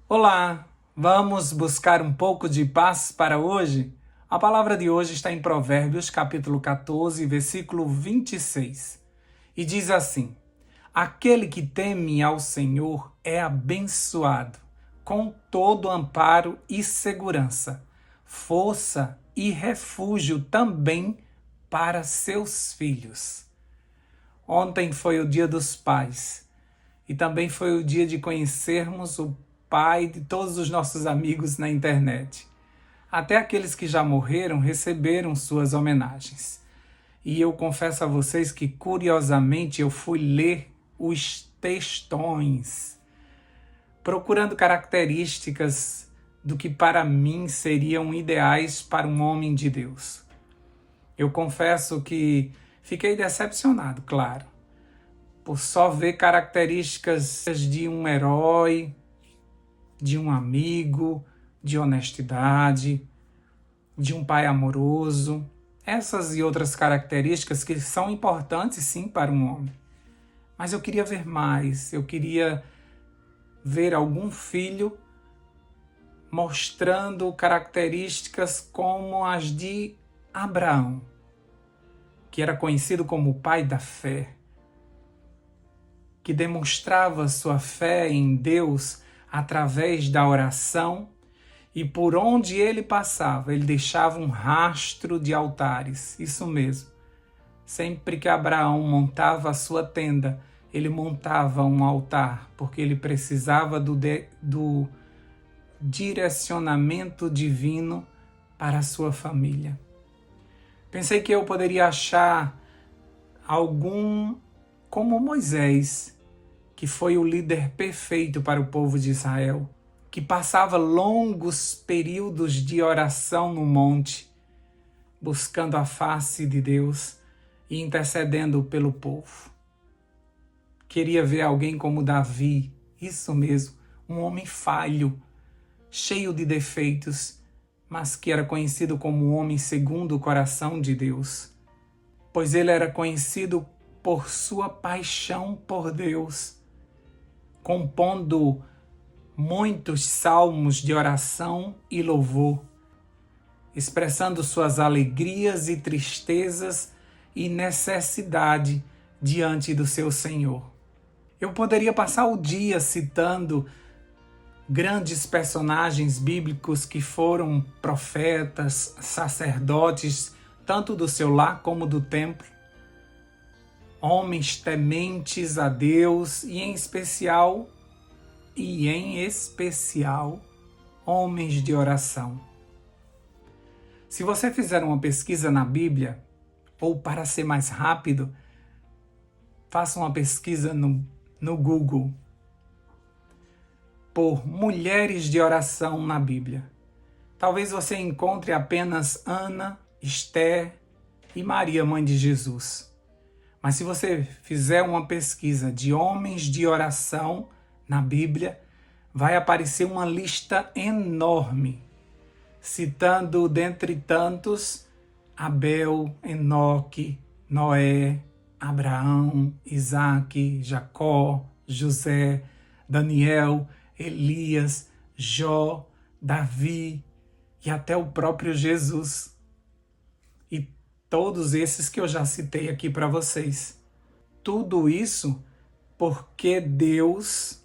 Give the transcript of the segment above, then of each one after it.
Olá, vamos buscar um pouco de paz para hoje? A palavra de hoje está em Provérbios, capítulo 14, versículo 26. E diz assim: Aquele que teme ao Senhor é abençoado, com todo amparo e segurança, força e refúgio também para seus filhos. Ontem foi o Dia dos Pais e também foi o dia de conhecermos o pai de todos os nossos amigos na internet. Até aqueles que já morreram receberam suas homenagens. E eu confesso a vocês que, curiosamente, eu fui ler os textões, procurando características do que para mim seriam ideais para um homem de Deus. Eu confesso que fiquei decepcionado, claro, por só ver características de um herói, de um amigo, de honestidade, de um pai amoroso. Essas e outras características que são importantes, sim, para um homem. Mas eu queria ver mais, eu queria ver algum filho mostrando características como as de Abraão, que era conhecido como o pai da fé, que demonstrava sua fé em Deus através da oração, e por onde ele passava, ele deixava um rastro de altares. Isso mesmo. Sempre que Abraão montava a sua tenda, ele montava um altar, porque ele precisava do direcionamento divino para a sua família. Pensei que eu poderia achar algum como Moisés, que foi o líder perfeito para o povo de Israel, que passava longos períodos de oração no monte, buscando a face de Deus e intercedendo pelo povo. Queria ver alguém como Davi, isso mesmo, um homem falho, cheio de defeitos, mas que era conhecido como um homem segundo o coração de Deus, pois ele era conhecido por sua paixão por Deus, compondo muitos salmos de oração e louvor, expressando suas alegrias e tristezas e necessidade diante do seu Senhor. Eu poderia passar o dia citando grandes personagens bíblicos que foram profetas, sacerdotes, tanto do seu lar como do templo, homens tementes a Deus e em especial, homens de oração. Se você fizer uma pesquisa na Bíblia, ou para ser mais rápido, faça uma pesquisa no Google por mulheres de oração na Bíblia. Talvez você encontre apenas Ana, Esther e Maria, mãe de Jesus. Mas se você fizer uma pesquisa de homens de oração na Bíblia, vai aparecer uma lista enorme, citando dentre tantos Abel, Enoque, Noé, Abraão, Isaque, Jacó, José, Daniel, Elias, Jó, Davi e até o próprio Jesus. E todos esses que eu já citei aqui para vocês. Tudo isso porque Deus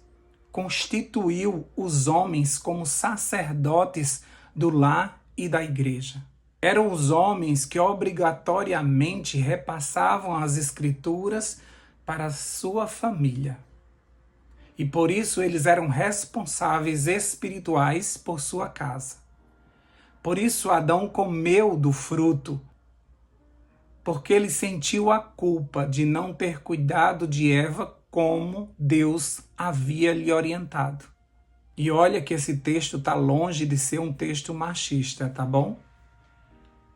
constituiu os homens como sacerdotes do lar e da igreja. Eram os homens que obrigatoriamente repassavam as escrituras para a sua família. E por isso eles eram responsáveis espirituais por sua casa. Por isso Adão comeu do fruto, porque ele sentiu a culpa de não ter cuidado de Eva como Deus havia lhe orientado. E olha que esse texto está longe de ser um texto machista, tá bom?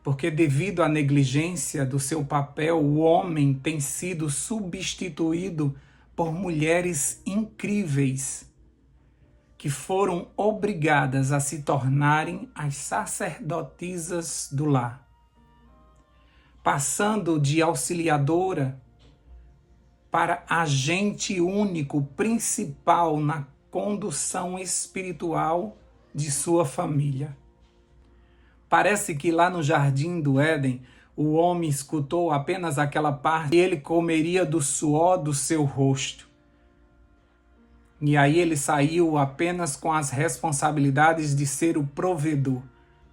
Porque devido à negligência do seu papel, o homem tem sido substituído por mulheres incríveis, que foram obrigadas a se tornarem as sacerdotisas do lar, passando de auxiliadora para agente único, principal na condução espiritual de sua família. Parece que lá no Jardim do Éden, o homem escutou apenas aquela parte e ele comeria do suor do seu rosto. E aí ele saiu apenas com as responsabilidades de ser o provedor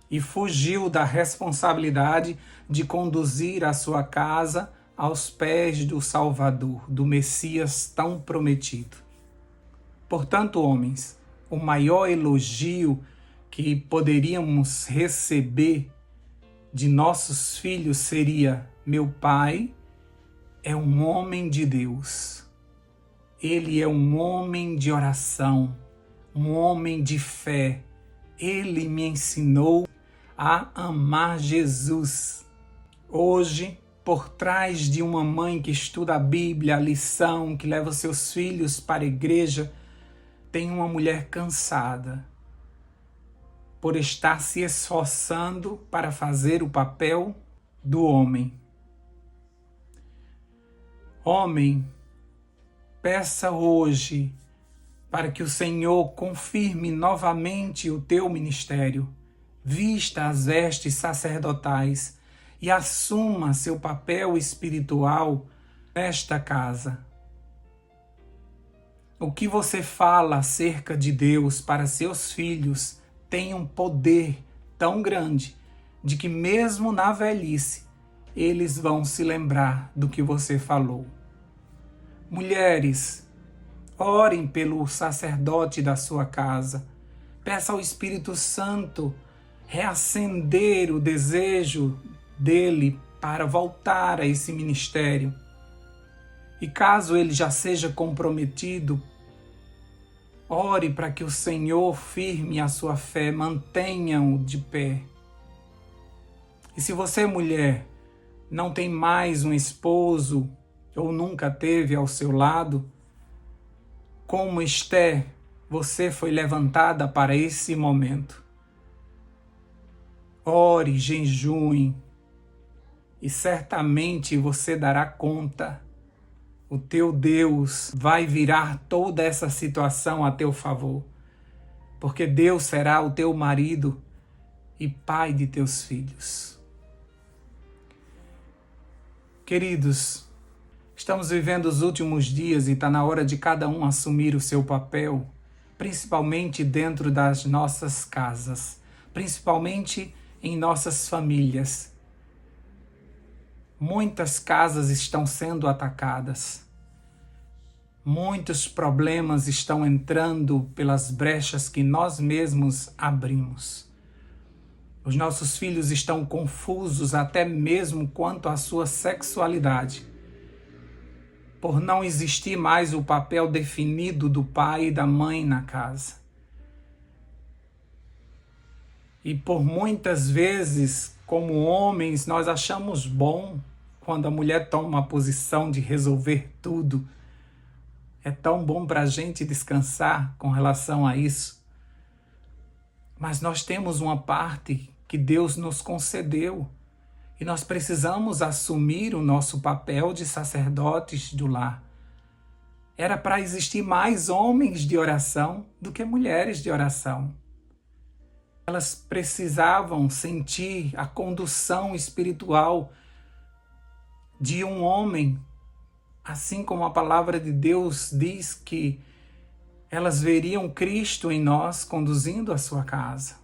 e fugiu da responsabilidade de conduzir a sua casa aos pés do Salvador, do Messias tão prometido. Portanto, homens, o maior elogio que poderíamos receber de nossos filhos seria: meu pai é um homem de Deus. Ele é um homem de oração, um homem de fé. Ele me ensinou a amar Jesus. Hoje, por trás de uma mãe que estuda a Bíblia, a lição, que leva seus filhos para a igreja, tem uma mulher cansada por estar se esforçando para fazer o papel do homem. Homem, peça hoje para que o Senhor confirme novamente o teu ministério, vista as vestes sacerdotais e assuma seu papel espiritual nesta casa. O que você fala acerca de Deus para seus filhos tem um poder tão grande de que mesmo na velhice eles vão se lembrar do que você falou. Mulheres, orem pelo sacerdote da sua casa. Peça ao Espírito Santo reacender o desejo dele para voltar a esse ministério. E caso ele já seja comprometido, ore para que o Senhor firme a sua fé, mantenha-o de pé. E se você, mulher, não tem mais um esposo ou nunca teve ao seu lado, como Esther, você foi levantada para esse momento. Ore, jejue, e certamente você dará conta. O teu Deus vai virar toda essa situação a teu favor, porque Deus será o teu marido e pai de teus filhos. Queridos, estamos vivendo os últimos dias e está na hora de cada um assumir o seu papel, principalmente dentro das nossas casas, principalmente em nossas famílias. Muitas casas estão sendo atacadas. Muitos problemas estão entrando pelas brechas que nós mesmos abrimos. Os nossos filhos estão confusos até mesmo quanto à sua sexualidade, por não existir mais o papel definido do pai e da mãe na casa. E por muitas vezes, como homens, nós achamos bom quando a mulher toma uma posição de resolver tudo. É tão bom para a gente descansar com relação a isso. Mas nós temos uma parte que Deus nos concedeu e nós precisamos assumir o nosso papel de sacerdotes do lar. Era para existir mais homens de oração do que mulheres de oração. Elas precisavam sentir a condução espiritual de um homem, assim como a palavra de Deus diz que elas veriam Cristo em nós conduzindo a sua casa.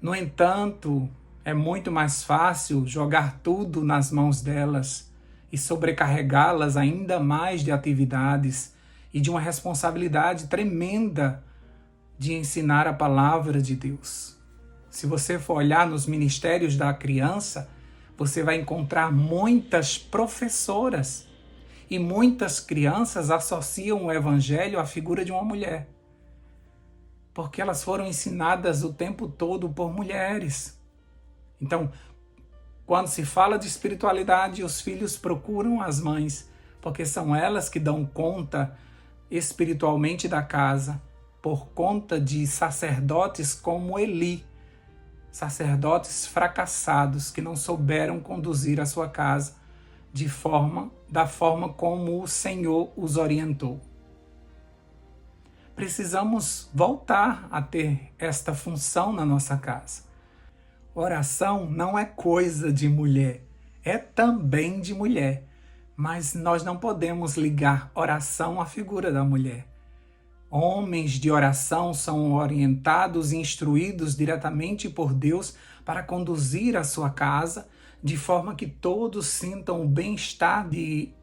No entanto, é muito mais fácil jogar tudo nas mãos delas e sobrecarregá-las ainda mais de atividades e de uma responsabilidade tremenda de ensinar a palavra de Deus. Se você for olhar nos ministérios da criança, você vai encontrar muitas professoras e muitas crianças associam o evangelho à figura de uma mulher, porque elas foram ensinadas o tempo todo por mulheres. Então, quando se fala de espiritualidade, os filhos procuram as mães, porque são elas que dão conta espiritualmente da casa, por conta de sacerdotes como Eli, sacerdotes fracassados que não souberam conduzir a sua casa da forma como o Senhor os orientou. precisamos voltar a ter esta função na nossa casa. Oração não é coisa de mulher, é também de mulher, mas nós não podemos ligar oração à figura da mulher. Homens de oração são orientados e instruídos diretamente por Deus para conduzir a sua casa, de forma que todos sintam o bem-estar de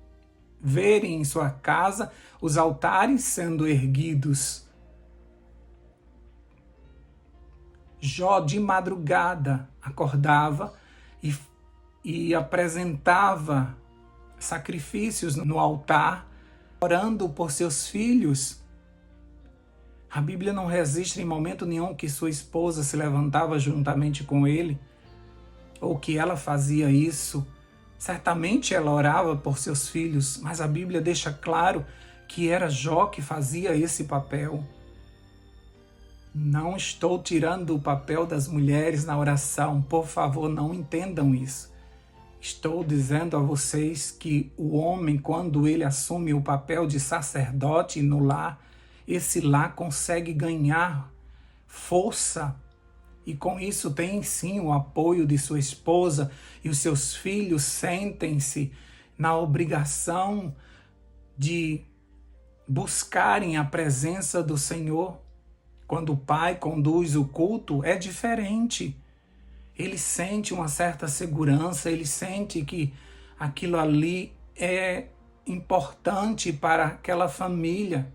verem em sua casa os altares sendo erguidos. Jó de madrugada acordava e apresentava sacrifícios no altar, orando por seus filhos. A Bíblia não registra em momento nenhum que sua esposa se levantava juntamente com ele, ou que ela fazia isso. Certamente ela orava por seus filhos, mas a Bíblia deixa claro que era Jó que fazia esse papel. Não estou tirando o papel das mulheres na oração, por favor, não entendam isso. Estou dizendo a vocês que o homem, quando ele assume o papel de sacerdote no lar, esse lar consegue ganhar força e com isso tem sim o apoio de sua esposa e os seus filhos sentem-se na obrigação de buscarem a presença do Senhor. Quando o pai conduz o culto, é diferente. Ele sente uma certa segurança, ele sente que aquilo ali é importante para aquela família.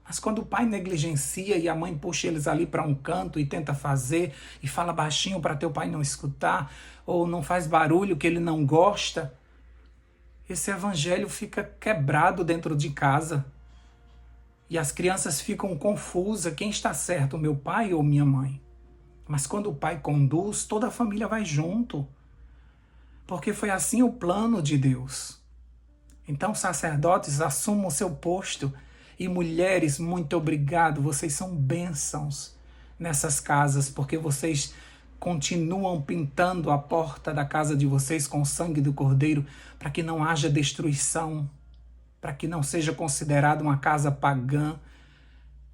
Mas quando o pai negligencia e a mãe puxa eles ali para um canto e tenta fazer e fala baixinho para teu pai não escutar, ou não faz barulho que ele não gosta, esse evangelho fica quebrado dentro de casa. E as crianças ficam confusas, quem está certo, meu pai ou minha mãe? Mas quando o pai conduz, toda a família vai junto. Porque foi assim o plano de Deus. Então, sacerdotes, assumam o seu posto. E mulheres, muito obrigado, vocês são bênçãos nessas casas, porque vocês continuam pintando a porta da casa de vocês com o sangue do Cordeiro, para que não haja destruição, para que não seja considerada uma casa pagã,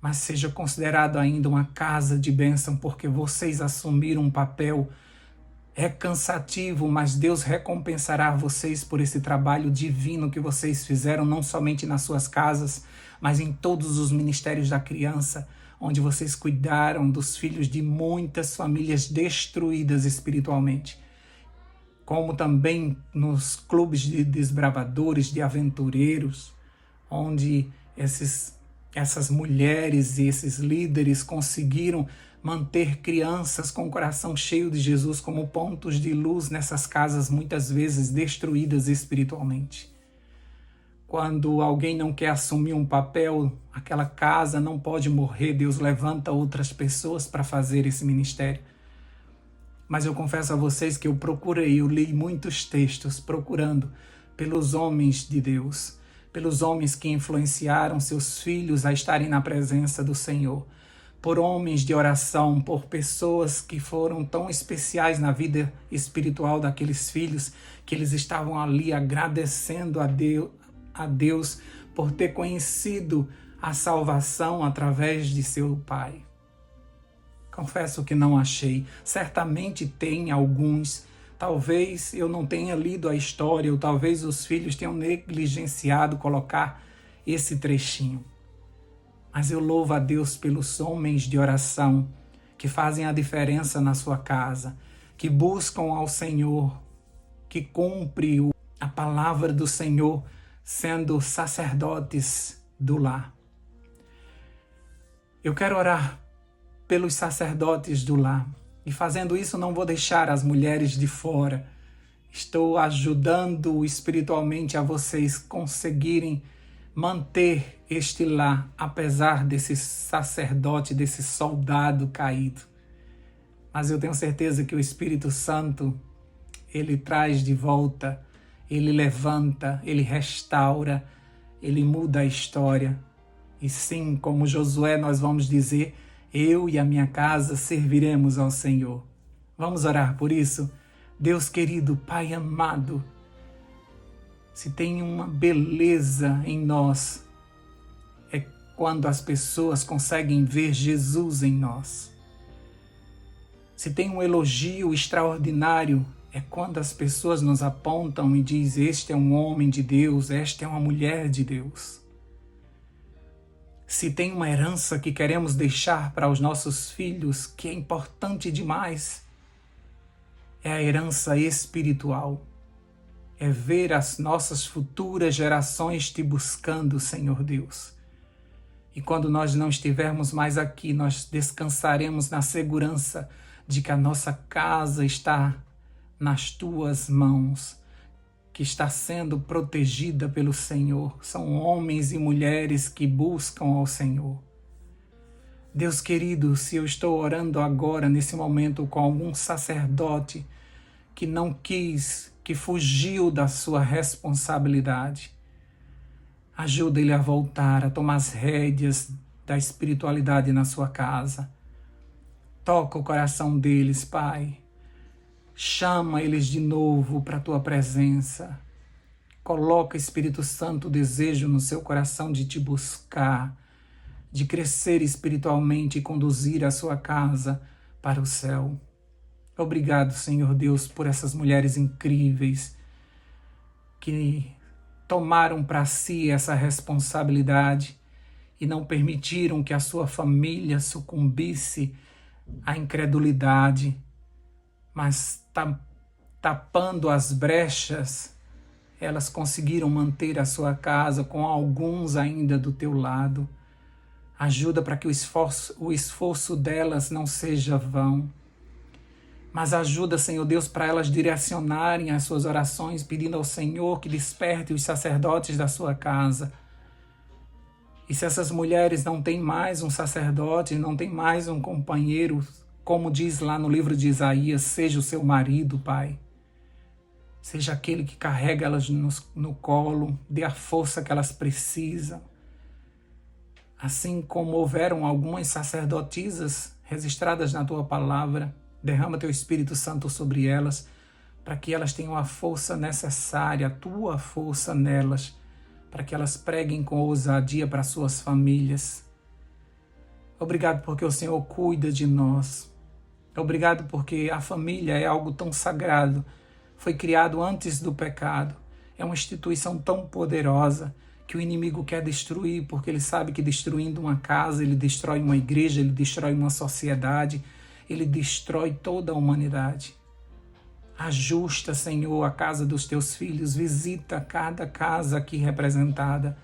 mas seja considerado ainda uma casa de bênção, porque vocês assumiram um papel. É cansativo, mas Deus recompensará vocês por esse trabalho divino que vocês fizeram, não somente nas suas casas, mas em todos os ministérios da criança, onde vocês cuidaram dos filhos de muitas famílias destruídas espiritualmente. Como também nos clubes de desbravadores, de aventureiros, onde essas mulheres e esses líderes conseguiram manter crianças com o coração cheio de Jesus como pontos de luz nessas casas muitas vezes destruídas espiritualmente. Quando alguém não quer assumir um papel, aquela casa não pode morrer, Deus levanta outras pessoas para fazer esse ministério. Mas eu confesso a vocês que eu li muitos textos procurando pelos homens de Deus, pelos homens que influenciaram seus filhos a estarem na presença do Senhor, por homens de oração, por pessoas que foram tão especiais na vida espiritual daqueles filhos, que eles estavam ali agradecendo a Deus por ter conhecido a salvação através de seu pai. Confesso que não achei. Certamente tem alguns. Talvez eu não tenha lido a história, ou talvez os filhos tenham negligenciado colocar esse trechinho. Mas eu louvo a Deus pelos homens de oração que fazem a diferença na sua casa, que buscam ao Senhor, que cumprem a palavra do Senhor, sendo sacerdotes do lar. Eu quero orar pelos sacerdotes do lar. E fazendo isso, não vou deixar as mulheres de fora. Estou ajudando espiritualmente a vocês conseguirem manter este lar, apesar desse sacerdote, desse soldado caído. Mas eu tenho certeza que o Espírito Santo, ele traz de volta, ele levanta, ele restaura, ele muda a história. E sim, como Josué, nós vamos dizer: eu e a minha casa serviremos ao Senhor. Vamos orar por isso? Deus querido, Pai amado, se tem uma beleza em nós, é quando as pessoas conseguem ver Jesus em nós. Se tem um elogio extraordinário, é quando as pessoas nos apontam e dizem: este é um homem de Deus, esta é uma mulher de Deus. Se tem uma herança que queremos deixar para os nossos filhos, que é importante demais, é a herança espiritual. É ver as nossas futuras gerações te buscando, Senhor Deus. E quando nós não estivermos mais aqui, nós descansaremos na segurança de que a nossa casa está nas tuas mãos, que está sendo protegida pelo Senhor. São homens e mulheres que buscam ao Senhor. Deus querido, se eu estou orando agora, nesse momento, com algum sacerdote que não quis, que fugiu da sua responsabilidade, ajuda ele a voltar, a tomar as rédeas da espiritualidade na sua casa. Toca o coração deles, Pai. Chama eles de novo para a tua presença. Coloca, Espírito Santo, o desejo no seu coração de te buscar, de crescer espiritualmente e conduzir a sua casa para o céu. Obrigado, Senhor Deus, por essas mulheres incríveis que tomaram para si essa responsabilidade e não permitiram que a sua família sucumbisse à incredulidade, mas tapando as brechas, elas conseguiram manter a sua casa com alguns ainda do teu lado. Ajuda para que o esforço delas não seja vão. Mas ajuda, Senhor Deus, para elas direcionarem as suas orações, pedindo ao Senhor que desperte os sacerdotes da sua casa. E se essas mulheres não têm mais um sacerdote, não têm mais um companheiro, como diz lá no livro de Isaías, seja o seu marido, Pai. Seja aquele que carrega elas no colo, dê a força que elas precisam. Assim como houveram algumas sacerdotisas registradas na tua palavra, derrama teu Espírito Santo sobre elas, para que elas tenham a força necessária, a tua força nelas, para que elas preguem com ousadia para suas famílias. Obrigado porque o Senhor cuida de nós. Obrigado porque a família é algo tão sagrado, foi criado antes do pecado. É uma instituição tão poderosa que o inimigo quer destruir, porque ele sabe que destruindo uma casa, ele destrói uma igreja, ele destrói uma sociedade, ele destrói toda a humanidade. Ajusta, Senhor, a casa dos teus filhos, visita cada casa aqui representada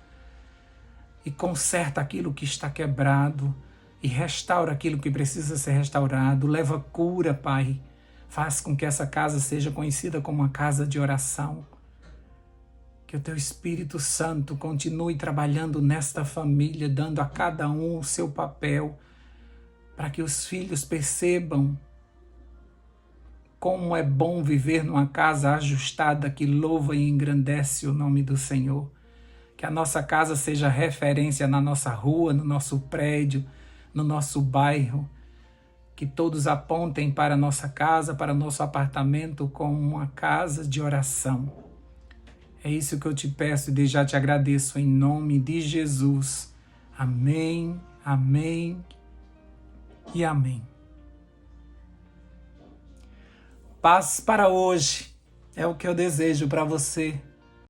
e conserta aquilo que está quebrado e restaura aquilo que precisa ser restaurado. Leva cura, Pai. Faz com que essa casa seja conhecida como uma casa de oração. Que o teu Espírito Santo continue trabalhando nesta família, dando a cada um o seu papel, para que os filhos percebam como é bom viver numa casa ajustada que louva e engrandece o nome do Senhor. Que a nossa casa seja referência na nossa rua, no nosso prédio, no nosso bairro. Que todos apontem para a nossa casa, para o nosso apartamento como uma casa de oração. É isso que eu te peço e desde já te agradeço em nome de Jesus. Amém, amém e amém. Paz para hoje é o que eu desejo para você.